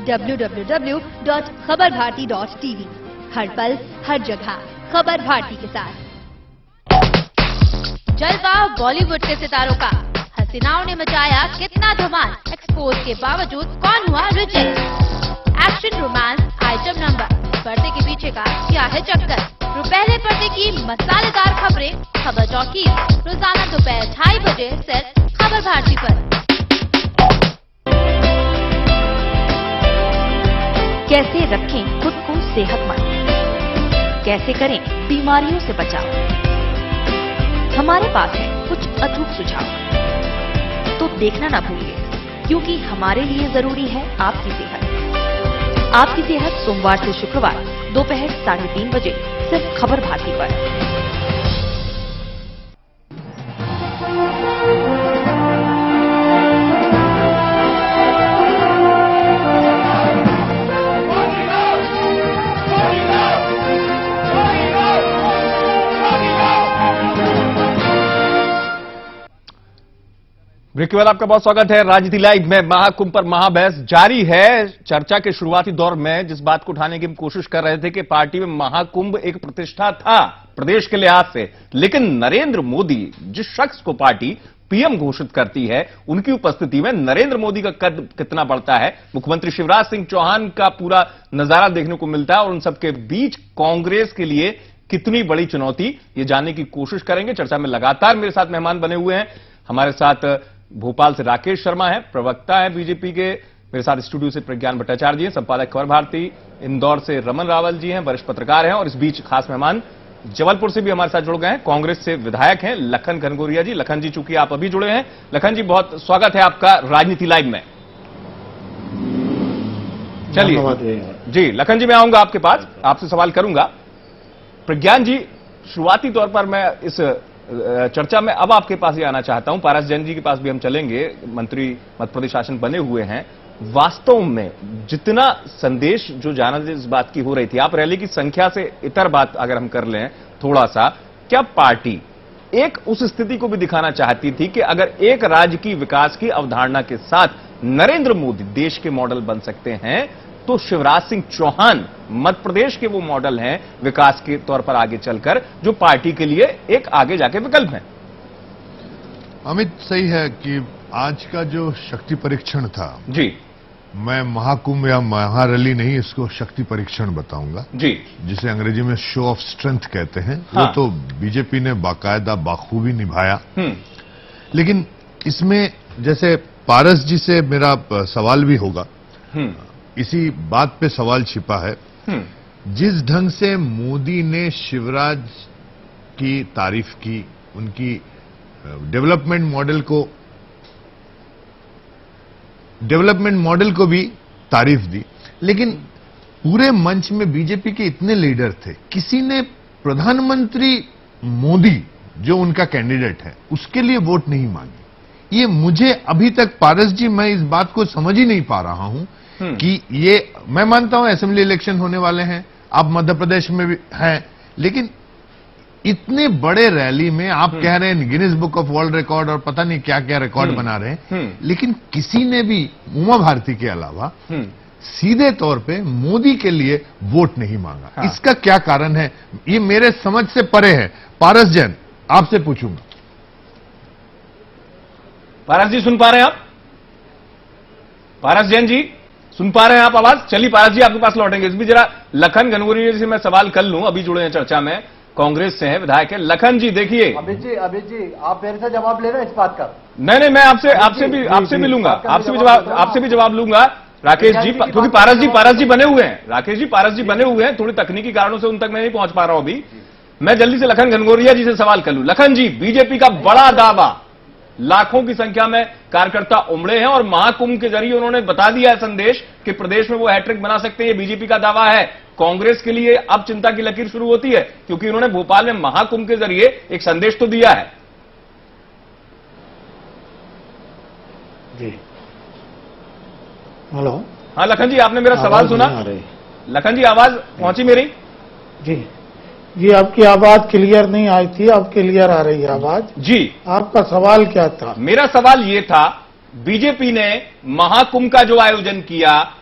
www.khabarbharti.tv। हर पल हर जगह खबर भारती के साथ। जलवा बॉलीवुड के सितारों का, हसीनाओं ने मचाया कितना धमाल, एक्सपोज के बावजूद कौन हुआ reject. Action romance item number, पर्दे के पीछे का क्या है चक्कर, पहले पर्दे की मसालेदार खबरें, खबर चौकी रोजाना दोपहर 2:30 बजे सिर्फ खबर भारती पर। कैसे रखें खुद को सेहतमंद, कैसे करें बीमारियों से बचाव, हमारे पास है कुछ अचूक सुझाव। तो देखना ना भूलिए, क्योंकि हमारे लिए जरूरी है आपकी सेहत। आपकी सेहत सोमवार से शुक्रवार दोपहर 3:30 बजे सिर्फ खबर भारती पर। ब्रेक के बाद आपका बहुत स्वागत है। राजनीति लाइव में महाकुंभ पर महाबहस जारी है। चर्चा के शुरुआती दौर में जिस बात को उठाने की हम कोशिश कर रहे थे कि पार्टी में महाकुंभ एक प्रतिष्ठा था प्रदेश के लिहाज से, लेकिन नरेंद्र मोदी जिस शख्स को पार्टी पीएम घोषित करती है, उनकी उपस्थिति में नरेंद्र मोदी का कद कितना बढ़ता है, मुख्यमंत्री शिवराज सिंह चौहान का पूरा नजारा देखने को मिलता है और उन सबके बीच कांग्रेस के लिए कितनी बड़ी चुनौती, ये जानने की कोशिश करेंगे। चर्चा में लगातार मेरे साथ मेहमान बने हुए हैं। हमारे साथ भोपाल से राकेश शर्मा है, प्रवक्ता है बीजेपी के। मेरे साथ स्टूडियो से प्रज्ञान भट्टाचार्य जी हैं, संपादक खबर भारती। इंदौर से रमन रावल जी हैं, वरिष्ठ पत्रकार हैं। और इस बीच खास मेहमान जबलपुर से भी हमारे साथ जुड़ गए हैं, कांग्रेस से विधायक हैं लखन घनघोरिया जी। लखन जी, चूंकि आप अभी जुड़े हैं, लखन जी बहुत स्वागत है आपका राजनीति लाइव में। चलिए जी लखन जी, मैं आऊंगा आपके पास, आपसे सवाल करूंगा। प्रज्ञान जी, शुरुआती तौर पर मैं इस चर्चा में अब आपके पास ही आना चाहता हूं। पारस जैन जी के पास भी हम चलेंगे, मंत्री मध्य प्रदेश शासन बने हुए हैं। वास्तव में जितना संदेश जो जाना इस बात की हो रही थी, आप रैली की संख्या से इतर बात अगर हम कर लें थोड़ा सा, क्या पार्टी एक उस स्थिति को भी दिखाना चाहती थी कि अगर एक राज्य की विकास की अवधारणा के साथ नरेंद्र मोदी देश के मॉडल बन सकते हैं, तो शिवराज सिंह चौहान मध्य प्रदेश के वो मॉडल हैं विकास के तौर पर आगे चलकर, जो पार्टी के लिए एक आगे जाके विकल्प है। अमित, सही है कि आज का जो शक्ति परीक्षण था जी, मैं महाकुंभ या महारैली नहीं, इसको शक्ति परीक्षण बताऊंगा जी, जिसे अंग्रेजी में शो ऑफ स्ट्रेंथ कहते हैं। हाँ। वो तो बीजेपी ने बाकायदा बाखूबी निभाया। लेकिन इसमें जैसे पारस जी से मेरा सवाल भी होगा, इसी बात पे सवाल छिपा है। जिस ढंग से मोदी ने शिवराज की तारीफ की, उनकी डेवलपमेंट मॉडल को भी तारीफ दी, लेकिन पूरे मंच में बीजेपी के इतने लीडर थे, किसी ने प्रधानमंत्री मोदी जो उनका कैंडिडेट है उसके लिए वोट नहीं मांगी। ये मुझे अभी तक, पारस जी, मैं इस बात को समझ ही नहीं पा रहा हूं कि ये, मैं मानता हूं असेंबली इलेक्शन होने वाले हैं, आप मध्य प्रदेश में भी हैं, लेकिन इतने बड़े रैली में आप कह रहे हैं Guinness book of world record और पता नहीं क्या क्या रिकॉर्ड बना रहे हैं, लेकिन किसी ने भी उमा भारती के अलावा सीधे तौर पे मोदी के लिए वोट नहीं मांगा। हाँ। इसका क्या कारण है? ये मेरे समझ से परे है। पारस जैन, आपसे पूछूंगा। पारस जी सुन पा रहे हैं आप? पारस जैन जी सुन पा रहे हैं आप आवाज? चलिए पारस जी आपके पास लौटेंगे। इस बीच जरा लखन घनघोरिया जी से मैं सवाल कर लूं, अभी जुड़े हैं चर्चा में, कांग्रेस से हैं, विधायक है। लखन जी देखिए, अमित जी आप मेरे से जवाब ले रहे हैं इस बात का? नहीं, मैं आपसे भी लूंगा, आपसे भी जवाब लूंगा राकेश जी, क्योंकि पारस जी बने हुए हैं। राकेश जी, पारस जी बने हुए हैं, थोड़ी तकनीकी कारणों से उन तक मैं नहीं पहुंच पा रहा हूं अभी। मैं जल्दी से लखन घनघोरिया जी से सवाल कर लूं। लखन जी, बीजेपी का बड़ा दावा, लाखों की संख्या में कार्यकर्ता उमड़े हैं और महाकुंभ के जरिए उन्होंने बता दिया है संदेश कि प्रदेश में वो हैट्रिक बना सकते हैं, ये बीजेपी का दावा है। कांग्रेस के लिए अब चिंता की लकीर शुरू होती है, क्योंकि उन्होंने भोपाल में महाकुंभ के जरिए एक संदेश तो दिया है। जी हेलो, हाँ लखन जी, आपने मेरा सवाल सुना? लखन जी, आवाज पहुंची मेरी? जी आपकी आवाज क्लियर नहीं आई थी, अब क्लियर आ रही है आवाज जी। आपका सवाल क्या था? मेरा सवाल यह था, बीजेपी ने महाकुंभ का जो आयोजन किया,